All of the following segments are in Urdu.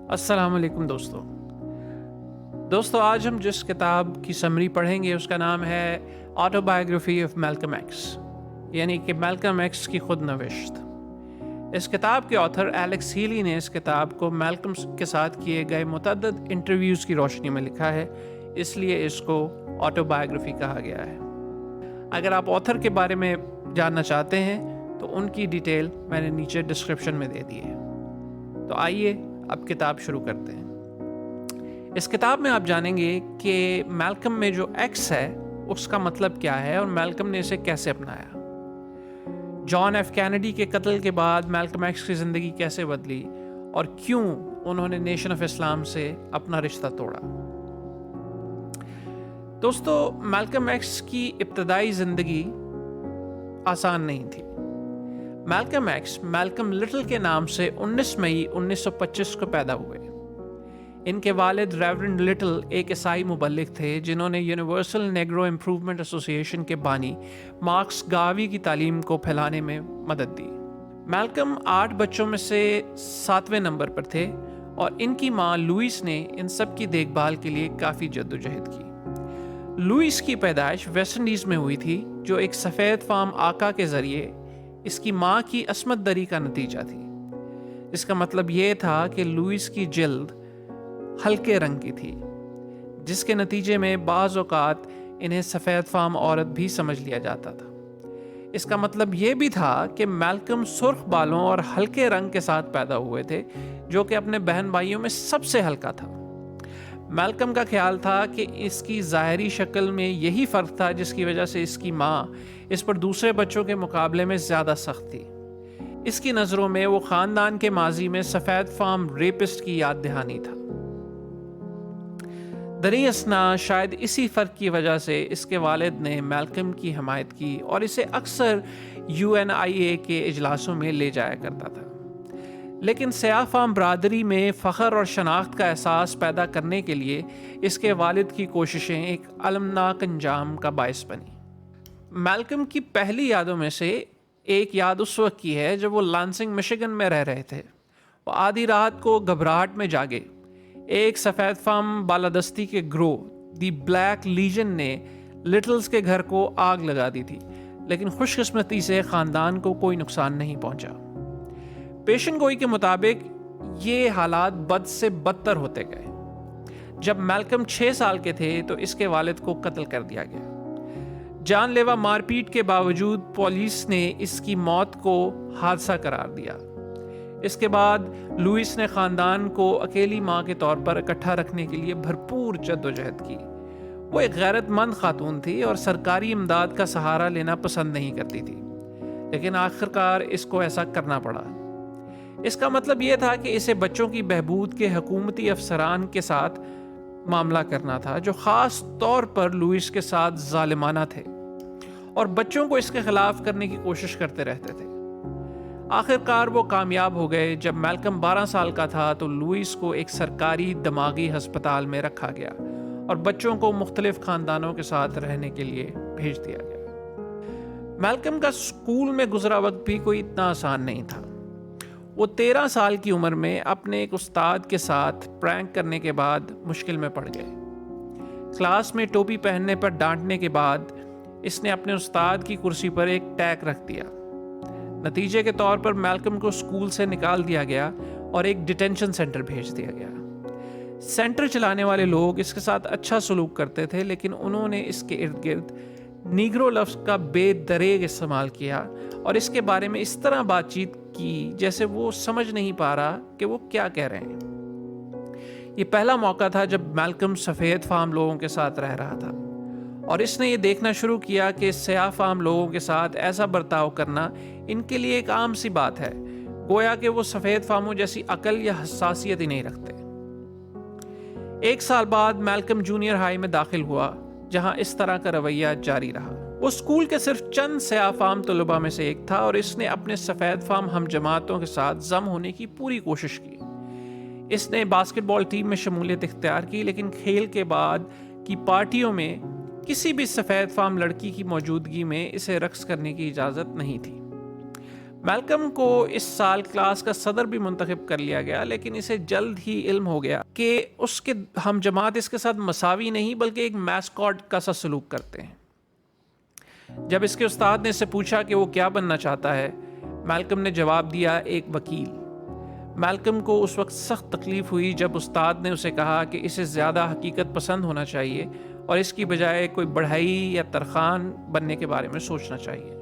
السلام علیکم دوستو آج ہم جس کتاب کی سمری پڑھیں گے اس کا نام ہے آٹوبایوگرافی آف میلکم ایکس، یعنی کہ میلکم ایکس کی خود نوشت۔ اس کتاب کے آتھر ایلیکس ہیلی نے اس کتاب کو میلکم کے ساتھ کیے گئے متعدد انٹرویوز کی روشنی میں لکھا ہے، اس لیے اس کو آٹوبایوگرافی کہا گیا ہے۔ اگر آپ آتھر کے بارے میں جاننا چاہتے ہیں تو ان کی ڈیٹیل میں نے نیچے ڈسکرپشن میں دے دی ہے۔ تو آئیے اب کتاب شروع کرتے ہیں۔ اس کتاب میں آپ جانیں گے کہ میلکم میں جو ایکس ہے اس کا مطلب کیا ہے اور میلکم نے اسے کیسے اپنایا۔ جان ایف کینیڈی کے قتل کے بعد میلکم ایکس کی زندگی کیسے بدلی اور کیوں انہوں نے نیشن آف اسلام سے اپنا رشتہ توڑا۔ دوستو، میلکم ایکس کی ابتدائی زندگی آسان نہیں تھی۔ میلکم ایکس میلکم لٹل کے نام سے 19 مئی 1925 کو پیدا ہوئے۔ ان کے والد ریورنڈ لٹل ایک عیسائی مبلغ تھے جنہوں نے یونیورسل نیگرو امپروومنٹ ایسوسی ایشن کے بانی مارکس گاروی کی تعلیم کو پھیلانے میں مدد دی۔ میلکم 8 بچوں میں سے 7ویں نمبر پر تھے اور ان کی ماں لوئس نے ان سب کی دیکھ بھال کے لیے کافی جدوجہد کی۔ لوئس کی پیدائش ویسٹ انڈیز میں ہوئی تھی، جو ایک سفید فام آقا کے ذریعے اس کی ماں کی عصمت دری کا نتیجہ تھی۔ اس کا مطلب یہ تھا کہ لوئس کی جلد ہلکے رنگ کی تھی، جس کے نتیجے میں بعض اوقات انہیں سفید فام عورت بھی سمجھ لیا جاتا تھا۔ اس کا مطلب یہ بھی تھا کہ میلکم سرخ بالوں اور ہلکے رنگ کے ساتھ پیدا ہوئے تھے، جو کہ اپنے بہن بھائیوں میں سب سے ہلکا تھا۔ میلکم کا خیال تھا کہ اس کی ظاہری شکل میں یہی فرق تھا جس کی وجہ سے اس کی ماں اس پر دوسرے بچوں کے مقابلے میں زیادہ سخت تھی۔ اس کی نظروں میں وہ خاندان کے ماضی میں سفید فام ریپسٹ کی یاد دہانی تھا۔ دریں اثنا شاید اسی فرق کی وجہ سے اس کے والد نے میلکم کی حمایت کی اور اسے اکثر UNIA کے اجلاسوں میں لے جایا کرتا تھا، لیکن سیاہ فام برادری میں فخر اور شناخت کا احساس پیدا کرنے کے لیے اس کے والد کی کوششیں ایک المناک انجام کا باعث بنی۔ میلکم کی پہلی یادوں میں سے ایک یاد اس وقت کی ہے جب وہ لانسنگ مشیگن میں رہ رہے تھے۔ وہ آدھی رات کو گھبراہٹ میں جاگے۔ ایک سفید فام بالادستی کے گروہ دی بلیک لیجن نے لٹلز کے گھر کو آگ لگا دی تھی، لیکن خوش قسمتی سے خاندان کو کوئی نقصان نہیں پہنچا۔ پیشن گوئی کے مطابق یہ حالات بد سے بدتر ہوتے گئے۔ جب میلکم 6 سال کے تھے تو اس کے والد کو قتل کر دیا گیا۔ جان لیوا مار پیٹ کے باوجود پولیس نے اس کی موت کو حادثہ قرار دیا۔ اس کے بعد لوئس نے خاندان کو اکیلی ماں کے طور پر اکٹھا رکھنے کے لیے بھرپور جدوجہد کی۔ وہ ایک غیرت مند خاتون تھی اور سرکاری امداد کا سہارا لینا پسند نہیں کرتی تھی، لیکن آخرکار اس کو ایسا کرنا پڑا۔ اس کا مطلب یہ تھا کہ اسے بچوں کی بہبود کے حکومتی افسران کے ساتھ معاملہ کرنا تھا، جو خاص طور پر لوئس کے ساتھ ظالمانہ تھے اور بچوں کو اس کے خلاف کرنے کی کوشش کرتے رہتے تھے۔ آخرکار وہ کامیاب ہو گئے۔ جب میلکم 12 سال کا تھا تو لوئس کو ایک سرکاری دماغی ہسپتال میں رکھا گیا اور بچوں کو مختلف خاندانوں کے ساتھ رہنے کے لیے بھیج دیا گیا۔ میلکم کا اسکول میں گزرا وقت بھی کوئی اتنا آسان نہیں تھا۔ وہ 13 سال کی عمر میں اپنے ایک استاد کے ساتھ پرینک کرنے کے بعد مشکل میں پڑ گئے۔ کلاس میں ٹوپی پہننے پر ڈانٹنے کے بعد اس نے اپنے استاد کی کرسی پر ایک ٹیگ رکھ دیا۔ نتیجے کے طور پر میلکم کو اسکول سے نکال دیا گیا اور ایک ڈیٹینشن سینٹر بھیج دیا گیا۔ سینٹر چلانے والے لوگ اس کے ساتھ اچھا سلوک کرتے تھے، لیکن انہوں نے اس کے ارد گرد نیگرو لفظ کا بے دریغ استعمال کیا اور اس کے بارے میں اس طرح بات چیت کی جیسے وہ سمجھ نہیں پا رہا کہ وہ کیا کہہ رہے ہیں۔ یہ پہلا موقع تھا جب میلکم سفید فام لوگوں کے ساتھ رہ رہا تھا اور اس نے یہ دیکھنا شروع کیا کہ سیاہ فام لوگوں کے ساتھ ایسا برتاؤ کرنا ان کے لیے ایک عام سی بات ہے، گویا کہ وہ سفید فاموں جیسی عقل یا حساسیت ہی نہیں رکھتے۔ 1 سال بعد میلکم جونیئر ہائی میں داخل ہوا، جہاں اس طرح کا رویہ جاری رہا۔ وہ اسکول کے صرف چند سیاہ فام طلباء میں سے ایک تھا اور اس نے اپنے سفید فام ہم جماعتوں کے ساتھ ضم ہونے کی پوری کوشش کی۔ اس نے باسکٹ بال ٹیم میں شمولیت اختیار کی، لیکن کھیل کے بعد کی پارٹیوں میں کسی بھی سفید فام لڑکی کی موجودگی میں اسے رقص کرنے کی اجازت نہیں تھی۔ میلکم کو اس سال کلاس کا صدر بھی منتخب کر لیا گیا، لیکن اسے جلد ہی علم ہو گیا کہ اس کے ہم جماعت اس کے ساتھ مساوی نہیں بلکہ ایک میسکاٹ کا سا سلوک کرتے ہیں۔ جب اس کے استاد نے اسے پوچھا کہ وہ کیا بننا چاہتا ہے، میلکم نے جواب دیا، ایک وکیل۔ میلکم کو اس وقت سخت تکلیف ہوئی جب استاد نے اسے کہا کہ اسے زیادہ حقیقت پسند ہونا چاہیے اور اس کی بجائے کوئی بڑھئی یا ترخان بننے کے بارے میں سوچنا چاہیے۔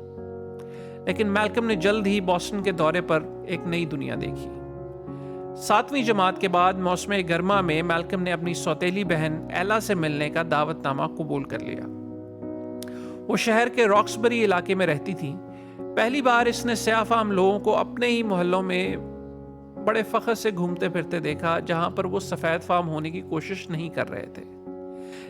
لیکن میلکم نے جلد ہی بوسٹن کے دورے پر ایک نئی دنیا دیکھی۔ 7ویں جماعت کے بعد موسم گرما میں میلکم نے اپنی سوتیلی بہن ایلا سے ملنے کا دعوت نامہ قبول کر لیا۔ وہ شہر کے راکسبری علاقے میں رہتی تھی۔ پہلی بار اس نے سیاہ فام لوگوں کو اپنے ہی محلوں میں بڑے فخر سے گھومتے پھرتے دیکھا جہاں پر وہ سفید فام ہونے کی کوشش نہیں کر رہے تھے۔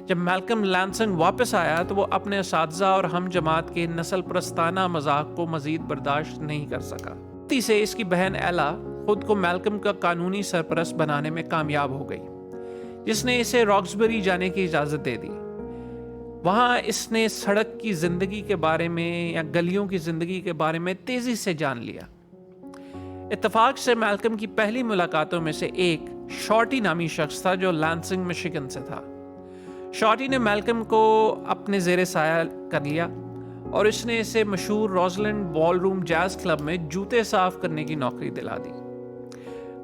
جب میلکم لانسنگ واپس آیا تو وہ اپنے اساتذہ اور ہم جماعت کے نسل پرستانہ مذاق کو مزید برداشت نہیں کر سکا۔ سے اس کی بہن ایلا خود کو میلکم کا قانونی سرپرست بنانے میں کامیاب ہو گئی، جس نے اسے راکسبری جانے کی اجازت دے دی۔ وہاں اس نے سڑک کی زندگی کے بارے میں یا گلیوں کی زندگی کے بارے میں تیزی سے جان لیا۔ اتفاق سے میلکم کی پہلی ملاقاتوں میں سے ایک شارٹی نامی شخص تھا جو لانسنگ مشیگن سے تھا۔ شارٹی نے میلکم کو اپنے زیر سایہ کر لیا اور اس نے اسے مشہور روزلینڈ بال روم جاز کلب میں جوتے صاف کرنے کی نوکری دلا دی۔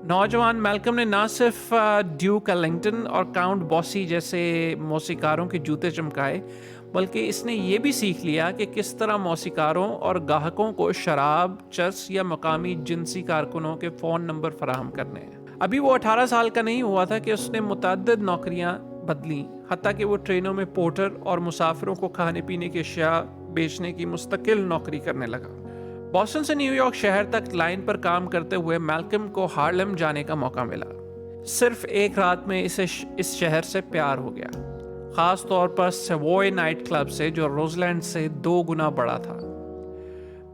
نوجوان میلکم نے نہ صرف ڈیوک ایلنگٹن اور کاؤنٹ باسی جیسے موسیقاروں کے جوتے چمکائے، بلکہ اس نے یہ بھی سیکھ لیا کہ کس طرح موسیقاروں اور گاہکوں کو شراب، چرس یا مقامی جنسی کارکنوں کے فون نمبر فراہم کرنے ہیں۔ ابھی وہ 18 سال کا نہیں ہوا تھا کہ اس نے متعدد نوکریاں بدلیں، حتیٰ کہ وہ ٹرینوں میں پورٹر اور مسافروں کو کھانے پینے کی اشیاء بیچنے کی مستقل نوکری کرنے لگا۔ بوسٹن سے نیو یارک شہر تک لائن پر کام کرتے ہوئے میلکم کو ہارلم جانے کا موقع ملا۔ صرف ایک رات میں اسے اس شہر سے پیار ہو گیا، خاص طور پر سیوائے نائٹ کلب سے جو روزلینڈ سے 2 گنا بڑا تھا۔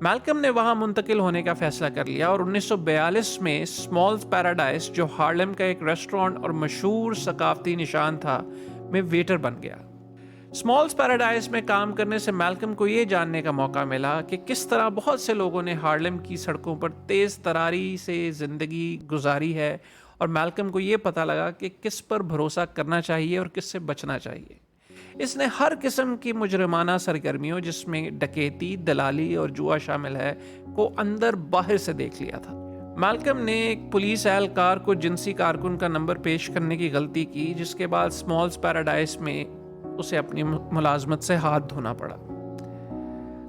میلکم نے وہاں منتقل ہونے کا فیصلہ کر لیا اور 1942 میں اسمالز پیراڈائز، جو ہارلم کا ایک ریسٹورانٹ اور مشہور ثقافتی نشان تھا، میں ویٹر بن گیا۔ اسمالز پیراڈائز میں کام کرنے سے میلکم کو یہ جاننے کا موقع ملا کہ کس طرح بہت سے لوگوں نے ہارلم کی سڑکوں پر تیز تراری سے زندگی گزاری ہے، اور میلکم کو یہ پتہ لگا کہ کس پر بھروسہ کرنا چاہیے اور کس سے بچنا چاہیے۔ اس نے ہر قسم کی مجرمانہ سرگرمیوں، جس میں ڈکیتی، دلالی اور جوا شامل ہے، کو اندر باہر سے دیکھ لیا تھا۔ میلکم نے ایک پولیس اہلکار کو جنسی کارکن کا نمبر پیش کرنے کی غلطی کی، جس کے بعد اسمالز پیراڈائز میں اسے اپنی ملازمت سے ہاتھ دھونا پڑا۔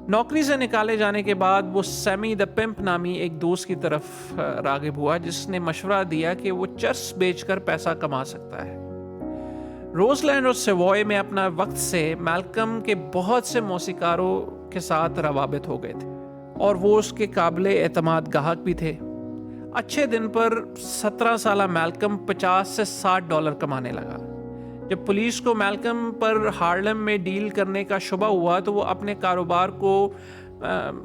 نوکری سے نکالے جانے کے بعد وہ سیمی دا پمپ نامی ایک دوست کی طرف راغب ہوا، جس نے مشورہ دیا کہ وہ چرس بیچ کر پیسہ کما سکتا ہے۔ روزلینڈ اور سیوائے میں اپنا وقت سے میلکم کے بہت سے موسیقاروں کے ساتھ روابط ہو گئے تھے اور وہ اس کے قابل اعتماد گاہک بھی تھے۔ اچھے دن پر 17 سالہ میلکم $50 سے $60 کمانے لگا۔ جب پولیس کو میلکم پر ہارلم میں ڈیل کرنے کا شبہ ہوا تو وہ اپنے کاروبار کو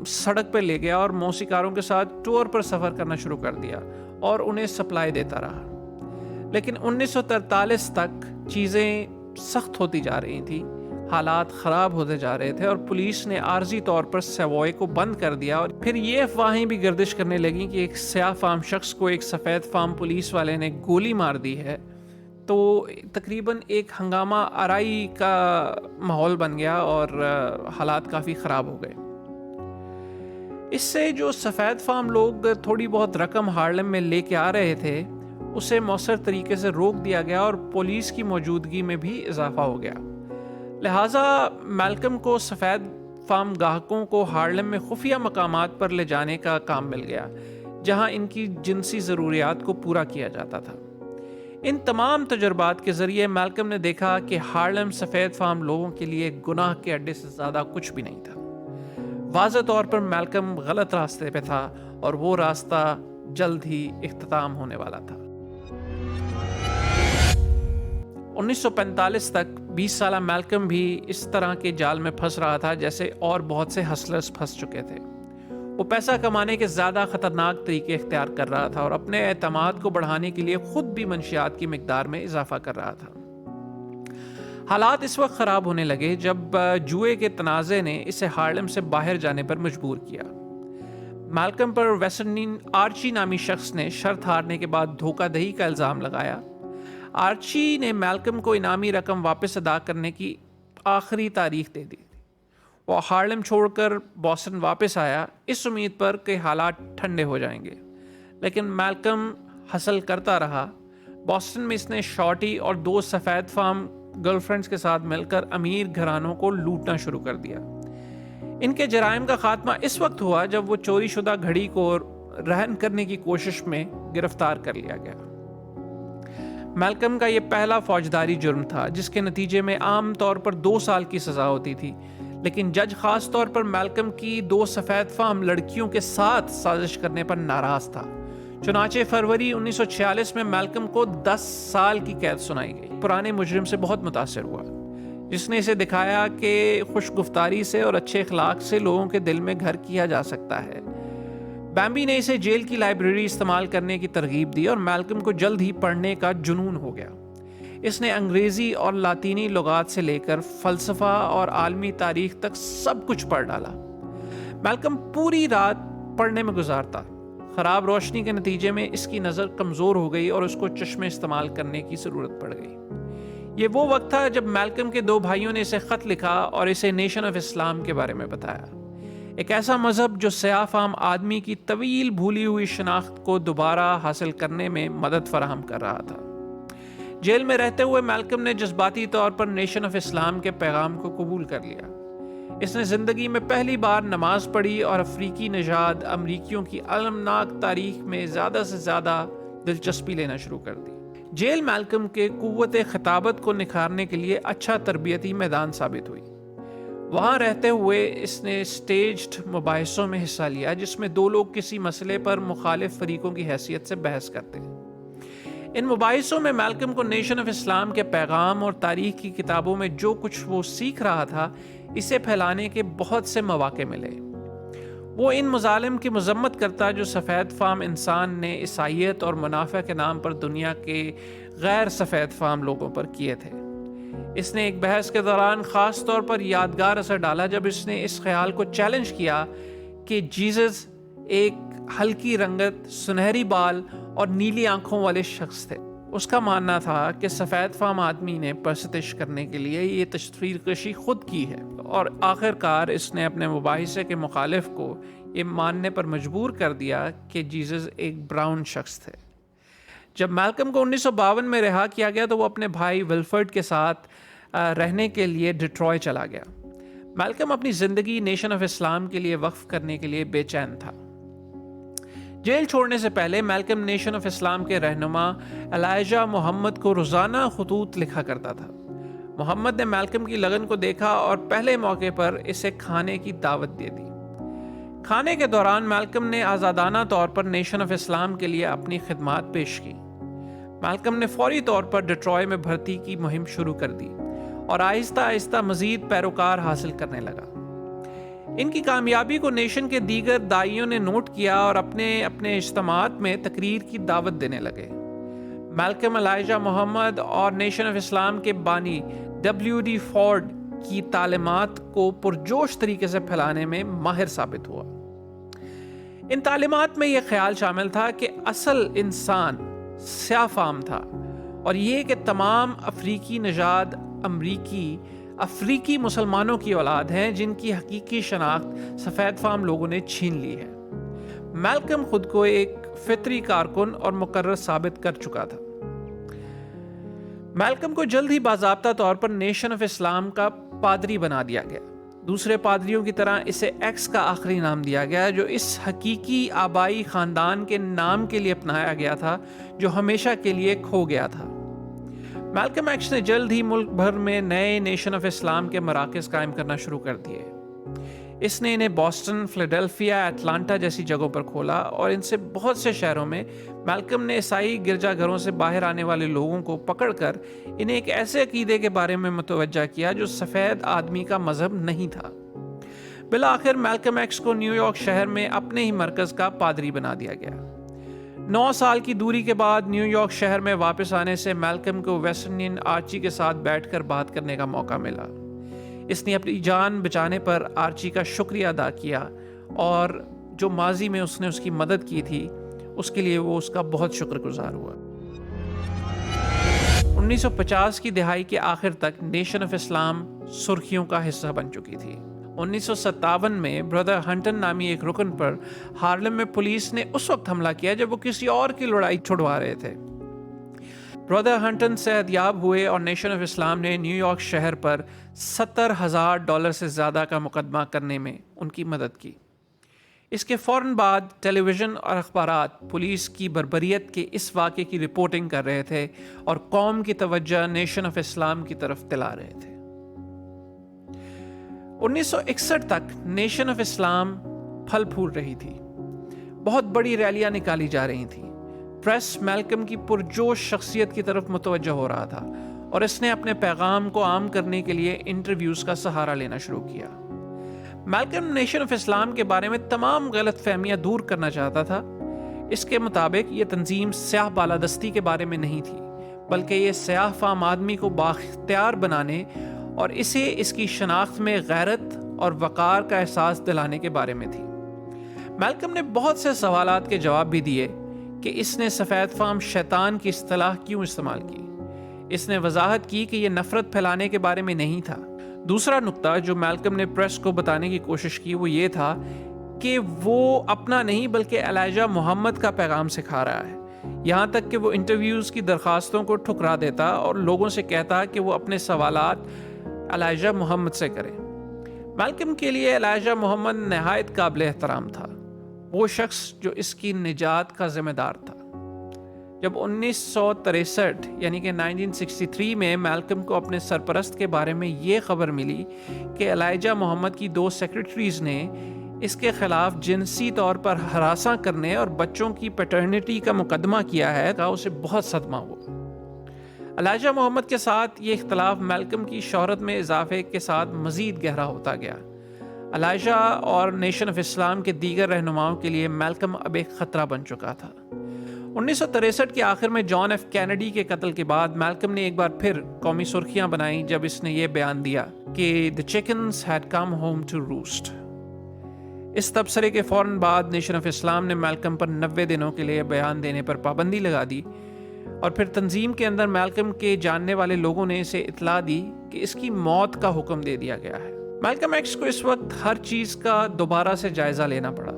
سڑک پہ لے گیا اور موسیقاروں کے ساتھ ٹور پر سفر کرنا شروع کر دیا اور انہیں سپلائی دیتا رہا۔ لیکن 1943 تک چیزیں سخت ہوتی جا رہی تھیں، حالات خراب ہوتے جا رہے تھے اور پولیس نے عارضی طور پر سیوائے کو بند کر دیا، اور پھر یہ افواہیں بھی گردش کرنے لگیں کہ ایک سیاہ فام شخص کو ایک سفید فام پولیس والے نے گولی مار دی ہے۔ تو تقریباً ایک ہنگامہ آرائی کا ماحول بن گیا اور حالات کافی خراب ہو گئے۔ اس سے جو سفید فام لوگ تھوڑی بہت رقم ہارلم میں لے کے آ رہے تھے، اسے مؤثر طریقے سے روک دیا گیا اور پولیس کی موجودگی میں بھی اضافہ ہو گیا۔ لہٰذا میلکم کو سفید فام گاہکوں کو ہارلم میں خفیہ مقامات پر لے جانے کا کام مل گیا، جہاں ان کی جنسی ضروریات کو پورا کیا جاتا تھا۔ ان تمام تجربات کے ذریعے میلکم نے دیکھا کہ ہارلم سفید فام لوگوں کے لیے گناہ کے اڈے سے زیادہ کچھ بھی نہیں تھا۔ واضح طور پر میلکم غلط راستے پہ تھا اور وہ راستہ جلد ہی اختتام ہونے والا تھا۔ 1945 تک 20 سالہ میلکم بھی اس طرح کے جال میں پھنس رہا تھا جیسے اور بہت سے ہسلرز پھنس چکے تھے۔ وہ پیسہ کمانے کے زیادہ خطرناک طریقے اختیار کر رہا تھا اور اپنے اعتماد کو بڑھانے کے لیے خود بھی منشیات کی مقدار میں اضافہ کر رہا تھا۔ حالات اس وقت خراب ہونے لگے جب جوئے کے تنازع نے اسے ہارلم سے باہر جانے پر مجبور کیا۔ میلکم پر ویسرنین آرچی نامی شخص نے شرط ہارنے کے بعد دھوکہ دہی کا الزام لگایا۔ آرچی نے میلکم کو انعامی رقم واپس ادا کرنے کی آخری تاریخ دے دی۔ وہ ہارلم چھوڑ کر بوسٹن واپس آیا اس امید پر کہ حالات ٹھنڈے ہو جائیں گے، لیکن میلکم حاصل کرتا رہا۔ بوسٹن میں اس نے شارٹی اور 2 سفید فام گرل فرینڈز کے ساتھ مل کر امیر گھرانوں کو لوٹنا شروع کر دیا۔ ان کے جرائم کا خاتمہ اس وقت ہوا جب وہ چوری شدہ گھڑی کو رہن کرنے کی کوشش میں گرفتار کر لیا گیا۔ میلکم کا یہ پہلا فوجداری جرم تھا جس کے نتیجے میں عام طور پر 2 سال کی سزا ہوتی تھی، لیکن جج خاص طور پر میلکم کی 2 سفید فام لڑکیوں کے ساتھ سازش کرنے پر ناراض تھا۔ چنانچہ فروری 1946 میں میلکم کو 10 سال کی قید سنائی گئی۔ پرانے مجرم سے بہت متاثر ہوا، جس نے اسے دکھایا کہ خوش گفتاری سے اور اچھے اخلاق سے لوگوں کے دل میں گھر کیا جا سکتا ہے۔ بیمبی نے اسے جیل کی لائبریری استعمال کرنے کی ترغیب دی اور میلکم کو جلد ہی پڑھنے کا جنون ہو گیا۔ اس نے انگریزی اور لاطینی لغات سے لے کر فلسفہ اور عالمی تاریخ تک سب کچھ پڑھ ڈالا۔ میلکم پوری رات پڑھنے میں گزارتا۔ خراب روشنی کے نتیجے میں اس کی نظر کمزور ہو گئی اور اس کو چشمے استعمال کرنے کی ضرورت پڑ گئی۔ یہ وہ وقت تھا جب میلکم کے 2 بھائیوں نے اسے خط لکھا اور اسے نیشن آف اسلام کے بارے میں بتایا، ایک ایسا مذہب جو سیاہ فام آدمی کی طویل بھولی ہوئی شناخت کو دوبارہ حاصل کرنے میں مدد فراہم کر رہا تھا۔ جیل میں رہتے ہوئے میلکم نے جذباتی طور پر نیشن آف اسلام کے پیغام کو قبول کر لیا۔ اس نے زندگی میں پہلی بار نماز پڑھی اور افریقی نژاد امریکیوں کی المناک تاریخ میں زیادہ سے زیادہ دلچسپی لینا شروع کر دی۔ جیل میلکم کے قوت خطابت کو نکھارنے کے لیے اچھا تربیتی میدان ثابت ہوئی۔ وہاں رہتے ہوئے اس نے اسٹیجڈ مباحثوں میں حصہ لیا جس میں 2 لوگ کسی مسئلے پر مخالف فریقوں کی حیثیت سے بحث کرتے ہیں۔ ان مباحثوں میں میلکم کو نیشن آف اسلام کے پیغام اور تاریخ کی کتابوں میں جو کچھ وہ سیکھ رہا تھا اسے پھیلانے کے بہت سے مواقع ملے۔ وہ ان مظالم کی مذمت کرتا جو سفید فام انسان نے عیسائیت اور منافع کے نام پر دنیا کے غیر سفید فام لوگوں پر کیے تھے۔ اس نے ایک بحث کے دوران خاص طور پر یادگار اثر ڈالا جب اس نے اس خیال کو چیلنج کیا کہ جیزس ایک ہلکی رنگت، سنہری بال اور نیلی آنکھوں والے شخص تھے۔ اس کا ماننا تھا کہ سفید فام آدمی نے پرستش کرنے کے لیے یہ تشفیر کشی خود کی ہے، اور آخر کار اس نے اپنے مباحثے کے مخالف کو یہ ماننے پر مجبور کر دیا کہ جیزس ایک براؤن شخص تھے۔ جب میلکم کو 1952 میں رہا کیا گیا تو وہ اپنے بھائی ولفرڈ کے ساتھ رہنے کے لیے ڈیٹروئٹ چلا گیا۔ میلکم اپنی زندگی نیشن آف اسلام کے لیے وقف کرنے کے لیے بے چین تھا۔ جیل چھوڑنے سے پہلے میلکم نیشن آف اسلام کے رہنما الائجہ محمد کو روزانہ خطوط لکھا کرتا تھا۔ محمد نے میلکم کی لگن کو دیکھا اور پہلے موقع پر اسے کھانے کی دعوت دے دی۔ کھانے کے دوران میلکم نے آزادانہ طور پر نیشن آف اسلام کے لیے اپنی خدمات پیش کی۔ میلکم نے فوری طور پر ڈیٹروئٹ میں بھرتی کی مہم شروع کر دی اور آہستہ آہستہ مزید پیروکار حاصل کرنے لگا۔ ان کی کامیابی کو نیشن کے دیگر داعیوں نے نوٹ کیا اور اپنے اجتماعات میں تقریر کی دعوت دینے لگے۔ میلکم الائجہ محمد اور نیشن آف اسلام کے بانی WD فورڈ کی تعلیمات کو پرجوش طریقے سے پھیلانے میں ماہر ثابت ہوا۔ ان تعلیمات میں یہ خیال شامل تھا کہ اصل انسان سیاہ فام تھا، اور یہ کہ تمام افریقی نژاد افریقی مسلمانوں کی اولاد ہیں جن کی حقیقی شناخت سفید فام لوگوں نے چھین لی ہے۔ میلکم خود کو ایک فطری کارکن اور مقرر ثابت کر چکا تھا۔ میلکم کو جلد ہی باضابطہ طور پر نیشن آف اسلام کا پادری بنا دیا گیا۔ دوسرے پادریوں کی طرح اسے ایکس کا آخری نام دیا گیا جو اس حقیقی آبائی خاندان کے نام کے لیے اپنایا گیا تھا جو ہمیشہ کے لیے کھو گیا تھا۔ میلکم ایکس نے جلد ہی ملک بھر میں نئے نیشن آف اسلام کے مراکز قائم کرنا شروع کر دیے۔ اس نے انہیں بوسٹن، فلیڈلفیا، اٹلانٹا جیسی جگہوں پر کھولا، اور ان سے بہت سے شہروں میں میلکم نے عیسائی گرجا گھروں سے باہر آنے والے لوگوں کو پکڑ کر انہیں ایک ایسے عقیدے کے بارے میں متوجہ کیا جو سفید آدمی کا مذہب نہیں تھا۔ بالآخر میلکم ایکس کو نیو یارک شہر میں اپنے ہی مرکز کا پادری بنا دیا گیا۔ 9 سال کی دوری کے بعد نیو یارک شہر میں واپس آنے سے میلکم کو ویسرنین آرچی کے ساتھ بیٹھ کر بات کرنے کا موقع ملا۔ اس نے اپنی جان بچانے پر آرچی کا شکریہ ادا کیا اور جو ماضی میں اس نے اس کی مدد کی تھی اس کے لیے وہ اس کا بہت شکر گزار ہوا۔ 1950 کی دہائی کے آخر تک نیشن آف اسلام سرخیوں کا حصہ بن چکی تھی۔ 1957 میں بردر ہنٹن نامی ایک رکن پر ہارلم میں پولیس نے اس وقت حملہ کیا جب وہ کسی اور کی لڑائی چھڑوا رہے تھے۔ برادر ہنٹن صحت یاب ہوئے اور نیشن آف اسلام نے نیو یارک شہر پر $70,000 سے زیادہ کا مقدمہ کرنے میں ان کی مدد کی۔ اس کے فوراً بعد ٹیلی ویژن اور اخبارات پولیس کی بربریت کے اس واقعے کی رپورٹنگ کر رہے تھے اور قوم کی توجہ نیشن آف اسلام کی طرف دلا رہے تھے۔ 1961 تک نیشن آف اسلام پھل پھول رہی تھی، بہت بڑی ریلیاں نکالی جا رہی تھیں، پریس میلکم کی پرجوش شخصیت کی طرف متوجہ ہو رہا تھا اور اس نے اپنے پیغام کو عام کرنے کے لیے انٹرویوز کا سہارا لینا شروع کیا۔ میلکم نیشن آف اسلام کے بارے میں تمام غلط فہمیاں دور کرنا چاہتا تھا۔ اس کے مطابق یہ تنظیم سیاہ بالادستی کے بارے میں نہیں تھی، بلکہ یہ سیاہ فام آدمی کو بااختیار بنانے اور اسے اس کی شناخت میں غیرت اور وقار کا احساس دلانے کے بارے میں تھی۔ میلکم نے بہت سے سوالات کے جواب بھی دیے کہ اس نے سفید فام شیطان کی اصطلاح کیوں استعمال کی۔ اس نے وضاحت کی کہ یہ نفرت پھیلانے کے بارے میں نہیں تھا۔ دوسرا نقطہ جو میلکم نے پریس کو بتانے کی کوشش کی وہ یہ تھا کہ وہ اپنا نہیں بلکہ ایلیجا محمد کا پیغام سکھا رہا ہے، یہاں تک کہ وہ انٹرویوز کی درخواستوں کو ٹھکرا دیتا اور لوگوں سے کہتا کہ وہ اپنے سوالات ایلیجا محمد سے کریں۔ میلکم کے لیے ایلیجا محمد نہایت قابل احترام تھا، وہ شخص جو اس کی نجات کا ذمہ دار تھا۔ جب 1963 یعنی کہ 1963 میں میلکم کو اپنے سرپرست کے بارے میں یہ خبر ملی کہ ایلیجا محمد کی 2 سیکرٹریز نے اس کے خلاف جنسی طور پر ہراساں کرنے اور بچوں کی پیٹرنٹی کا مقدمہ کیا ہے کا اسے بہت صدمہ ہوا۔ ایلیجا محمد کے ساتھ یہ اختلاف میلکم کی شہرت میں اضافے کے ساتھ مزید گہرا ہوتا گیا۔ ایلیجا اور نیشن آف اسلام کے دیگر رہنماؤں کے لیے میلکم اب ایک خطرہ بن چکا تھا۔ 1963 کے آخر میں جان ایف کینیڈی کے قتل کے بعد میلکم نے ایک بار پھر قومی سرخیاں بنائیں جب اس نے یہ بیان دیا کہ "The chickens had come home to roost"۔ اس تبصرے کے فوراً بعد نیشن آف اسلام نے میلکم پر 90 دنوں کے لیے بیان دینے پر پابندی لگا دی اور پھر تنظیم کے اندر میلکم کے جاننے والے لوگوں نے اسے اطلاع دی کہ اس کی موت کا حکم دے دیا گیا ہے۔ میلکم ایکس کو اس وقت ہر چیز کا دوبارہ سے جائزہ لینا پڑا۔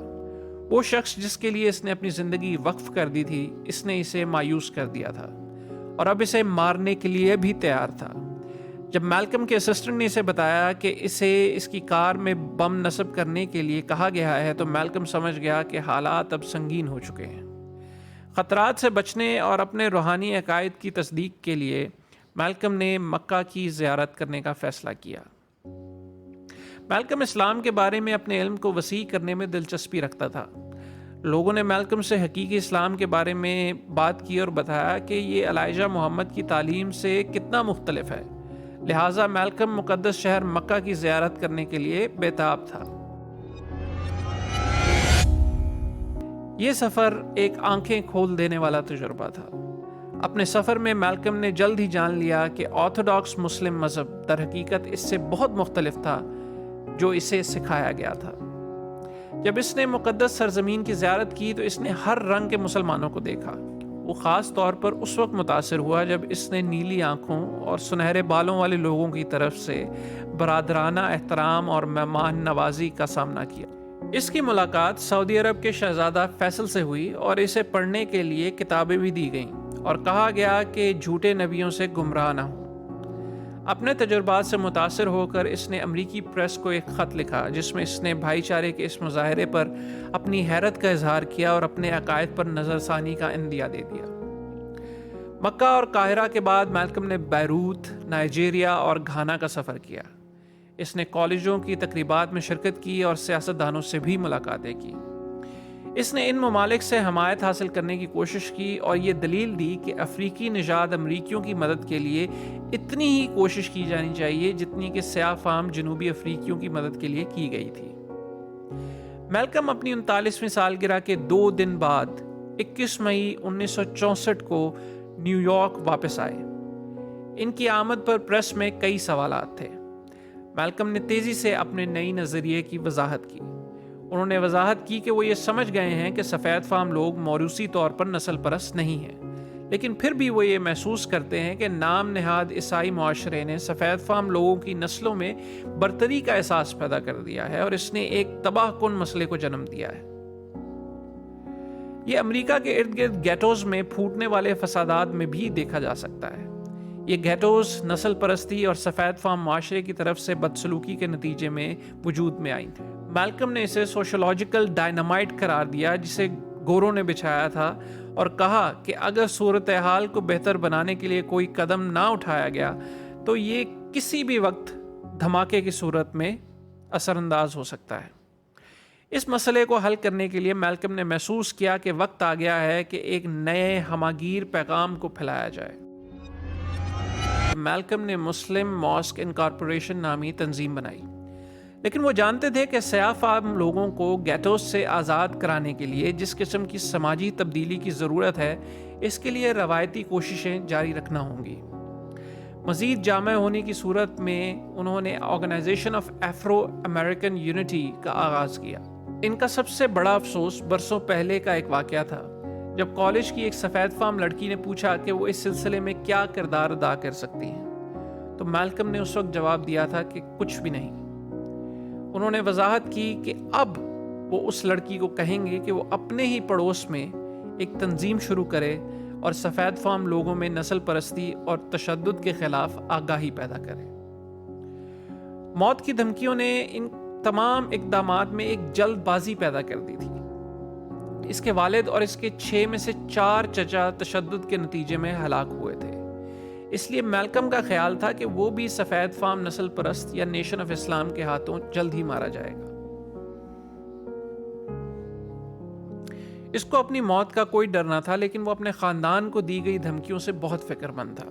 وہ شخص جس کے لیے اس نے اپنی زندگی وقف کر دی تھی، اس نے اسے مایوس کر دیا تھا اور اب اسے مارنے کے لیے بھی تیار تھا۔ جب میلکم کے اسسٹنٹ نے اسے بتایا کہ اسے اس کی کار میں بم نصب کرنے کے لیے کہا گیا ہے تو میلکم سمجھ گیا کہ حالات اب سنگین ہو چکے ہیں۔ خطرات سے بچنے اور اپنے روحانی عقائد کی تصدیق کے لیے میلکم نے مکہ کی زیارت کرنے کا فیصلہ کیا۔ میلکم اسلام کے بارے میں اپنے علم کو وسیع کرنے میں دلچسپی رکھتا تھا۔ لوگوں نے میلکم سے حقیقی اسلام کے بارے میں بات کی اور بتایا کہ یہ ایلیجا محمد کی تعلیم سے کتنا مختلف ہے، لہٰذا میلکم مقدس شہر مکہ کی زیارت کرنے کے لیے بےتاب تھا۔ یہ سفر ایک آنکھیں کھول دینے والا تجربہ تھا۔ اپنے سفر میں میلکم نے جلد ہی جان لیا کہ آرتھوڈاکس مسلم مذہب در حقیقت اس سے بہت مختلف تھا جو اسے سکھایا گیا تھا۔ جب اس نے مقدس سرزمین کی زیارت کی تو اس نے ہر رنگ کے مسلمانوں کو دیکھا۔ وہ خاص طور پر اس وقت متاثر ہوا جب اس نے نیلی آنکھوں اور سنہرے بالوں والے لوگوں کی طرف سے برادرانہ احترام اور مہمان نوازی کا سامنا کیا۔ اس کی ملاقات سعودی عرب کے شہزادہ فیصل سے ہوئی اور اسے پڑھنے کے لیے کتابیں بھی دی گئیں اور کہا گیا کہ جھوٹے نبیوں سے گمراہ نہ ہوں۔ اپنے تجربات سے متاثر ہو کر اس نے امریکی پریس کو ایک خط لکھا جس میں اس نے بھائی چارے کے اس مظاہرے پر اپنی حیرت کا اظہار کیا اور اپنے عقائد پر نظر ثانی کا عندیہ دے دیا۔ مکہ اور قاہرہ کے بعد میلکم نے بیروت، نائجیریا اور گھانا کا سفر کیا۔ اس نے کالجوں کی تقریبات میں شرکت کی اور سیاستدانوں سے بھی ملاقاتیں کی۔ اس نے ان ممالک سے حمایت حاصل کرنے کی کوشش کی اور یہ دلیل دی کہ افریقی نژاد امریکیوں کی مدد کے لیے اتنی ہی کوشش کی جانی چاہیے جتنی کہ سیاہ فام جنوبی افریقیوں کی مدد کے لیے کی گئی تھی۔ میلکم اپنی 39ویں سالگرہ کے 2 دن بعد 21 مئی 1964 کو نیو یارک واپس آئے۔ ان کی آمد پر پریس میں کئی سوالات تھے۔ میلکم نے تیزی سے اپنے نئی نظریے کی وضاحت کی۔ انہوں نے وضاحت کی کہ وہ یہ سمجھ گئے ہیں کہ سفید فام لوگ موروثی طور پر نسل پرست نہیں ہیں، لیکن پھر بھی وہ یہ محسوس کرتے ہیں کہ نام نہاد عیسائی معاشرے نے سفید فام لوگوں کی نسلوں میں برتری کا احساس پیدا کر دیا ہے اور اس نے ایک تباہ کن مسئلے کو جنم دیا ہے۔ یہ امریکہ کے ارد گرد گیٹوز میں پھوٹنے والے فسادات میں بھی دیکھا جا سکتا ہے۔ یہ گیٹوز نسل پرستی اور سفید فام معاشرے کی طرف سے بدسلوکی کے نتیجے میں وجود میں آئی تھی۔ میلکم نے اسے سوشولوجیکل ڈائنامائٹ قرار دیا جسے گوروں نے بچھایا تھا، اور کہا کہ اگر صورتحال کو بہتر بنانے کے لیے کوئی قدم نہ اٹھایا گیا تو یہ کسی بھی وقت دھماکے کی صورت میں اثر انداز ہو سکتا ہے۔ اس مسئلے کو حل کرنے کے لیے میلکم نے محسوس کیا کہ وقت آ گیا ہے کہ ایک نئے ہماگیر پیغام کو پھیلایا جائے۔ میلکم نے مسلم ماسک انکارپوریشن نامی تنظیم بنائی، لیکن وہ جانتے تھے کہ سیاہ فام لوگوں کو گیٹوز سے آزاد کرانے کے لیے جس قسم کی سماجی تبدیلی کی ضرورت ہے، اس کے لیے روایتی کوششیں جاری رکھنا ہوں گی۔ مزید جامع ہونے کی صورت میں انہوں نے organization of Afro American unity کا آغاز کیا۔ ان کا سب سے بڑا افسوس برسوں پہلے کا ایک واقعہ تھا، جب کالج کی ایک سفید فام لڑکی نے پوچھا کہ وہ اس سلسلے میں کیا کردار ادا کر سکتی ہیں، تو میلکم نے اس وقت جواب دیا تھا کہ کچھ بھی نہیں۔ انہوں نے وضاحت کی کہ اب وہ اس لڑکی کو کہیں گے کہ وہ اپنے ہی پڑوس میں ایک تنظیم شروع کرے اور سفید فام لوگوں میں نسل پرستی اور تشدد کے خلاف آگاہی پیدا کرے۔ موت کی دھمکیوں نے ان تمام اقدامات میں ایک جلد بازی پیدا کر دی تھی۔ اس کے والد اور اس کے 6 میں سے 4 چچا تشدد کے نتیجے میں ہلاک ہوئے تھے، اس لیے میلکم کا خیال تھا کہ وہ بھی سفید فام نسل پرست یا نیشن آف اسلام کے ہاتھوں جلد ہی مارا جائے گا۔ اس کو اپنی موت کا کوئی ڈر نہ تھا، لیکن وہ اپنے خاندان کو دی گئی دھمکیوں سے بہت فکر مند تھا۔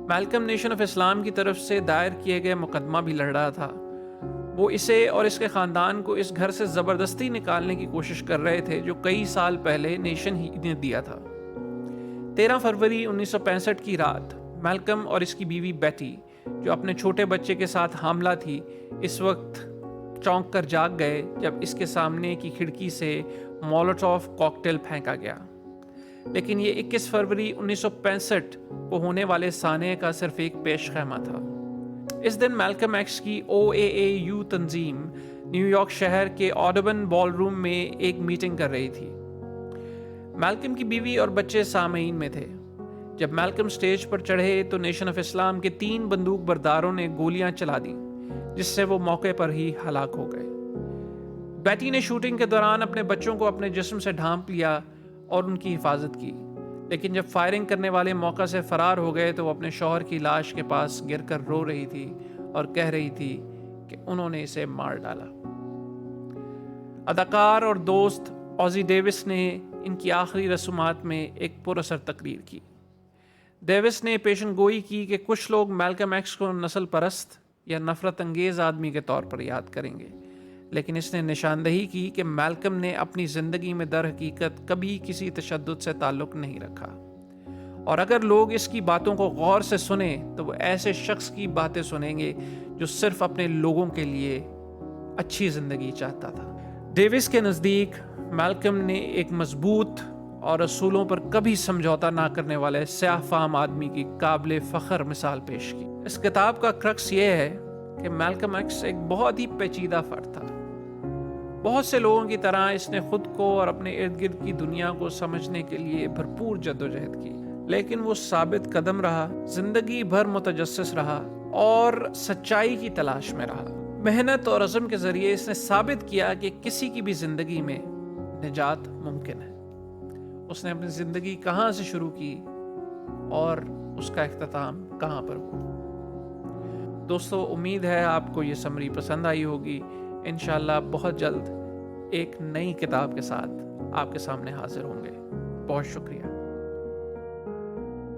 میلکم نیشن آف اسلام کی طرف سے دائر کیے گئے مقدمہ بھی لڑ رہا تھا۔ وہ اسے اور اس کے خاندان کو اس گھر سے زبردستی نکالنے کی کوشش کر رہے تھے جو کئی سال پہلے نیشن ہی نے دیا تھا۔ 13 فروری 1965 کی رات میلکم اور اس کی بیوی بیٹی، جو اپنے چھوٹے بچے کے ساتھ حاملہ تھی، اس وقت چونک کر جاگ گئے جب اس کے سامنے کی کھڑکی سے مولوٹوف کاکٹیل پھینکا گیا۔ لیکن یہ 21 فروری 1965 کو ہونے والے سانحے کا صرف ایک پیش خیمہ تھا۔ اس دن میلکم ایکس کی OAAU تنظیم نیو یارک شہر کے آڈبن بال روم میں ایک میٹنگ کر رہی تھی۔ میلکم کی بیوی اور بچے سامعین میں تھے۔ جب میلکم سٹیج پر چڑھے تو نیشن آف اسلام کے 3 بندوق برداروں نے گولیاں چلا دیں، جس سے وہ موقع پر ہی ہلاک ہو گئے۔ بیٹی نے شوٹنگ کے دوران اپنے بچوں کو اپنے جسم سے ڈھانپ لیا اور ان کی حفاظت کی، لیکن جب فائرنگ کرنے والے موقع سے فرار ہو گئے تو وہ اپنے شوہر کی لاش کے پاس گر کر رو رہی تھی اور کہہ رہی تھی کہ انہوں نے اسے مار ڈالا۔ اداکار اور دوست اوزی ڈیوس نے ان کی آخری رسومات میں ایک پراثر تقریر کی۔ ڈیوس نے پیشن گوئی کی کہ کچھ لوگ میلکم ایکس کو نسل پرست یا نفرت انگیز آدمی کے طور پر یاد کریں گے، لیکن اس نے نشاندہی کی کہ میلکم نے اپنی زندگی میں در حقیقت کبھی کسی تشدد سے تعلق نہیں رکھا، اور اگر لوگ اس کی باتوں کو غور سے سنیں تو وہ ایسے شخص کی باتیں سنیں گے جو صرف اپنے لوگوں کے لیے اچھی زندگی چاہتا تھا۔ ڈیوس کے نزدیک میلکم نے ایک مضبوط اور اصولوں پر کبھی سمجھوتا نہ کرنے والے سیاہ فام آدمی کی قابل فخر مثال پیش کی۔ اس کتاب کا کرکس یہ ہے کہ میلکم ایکس ایک بہت ہی پیچیدہ فرد تھا۔ بہت سے لوگوں کی طرح اس نے خود کو اور اپنے ارد گرد کی دنیا کو سمجھنے کے لیے بھرپور جدوجہد کی، لیکن وہ ثابت قدم رہا، زندگی بھر متجسس رہا اور سچائی کی تلاش میں رہا۔ محنت اور عزم کے ذریعے اس نے ثابت کیا کہ کسی کی بھی زندگی میں نجات ممکن ہے۔ اس نے اپنی زندگی کہاں سے شروع کی اور اس کا اختتام کہاں پر ہوا۔ دوستو، امید ہے آپ کو یہ سمری پسند آئی ہوگی۔ انشاءاللہ بہت جلد ایک نئی کتاب کے ساتھ آپ کے سامنے حاضر ہوں گے۔ بہت شکریہ۔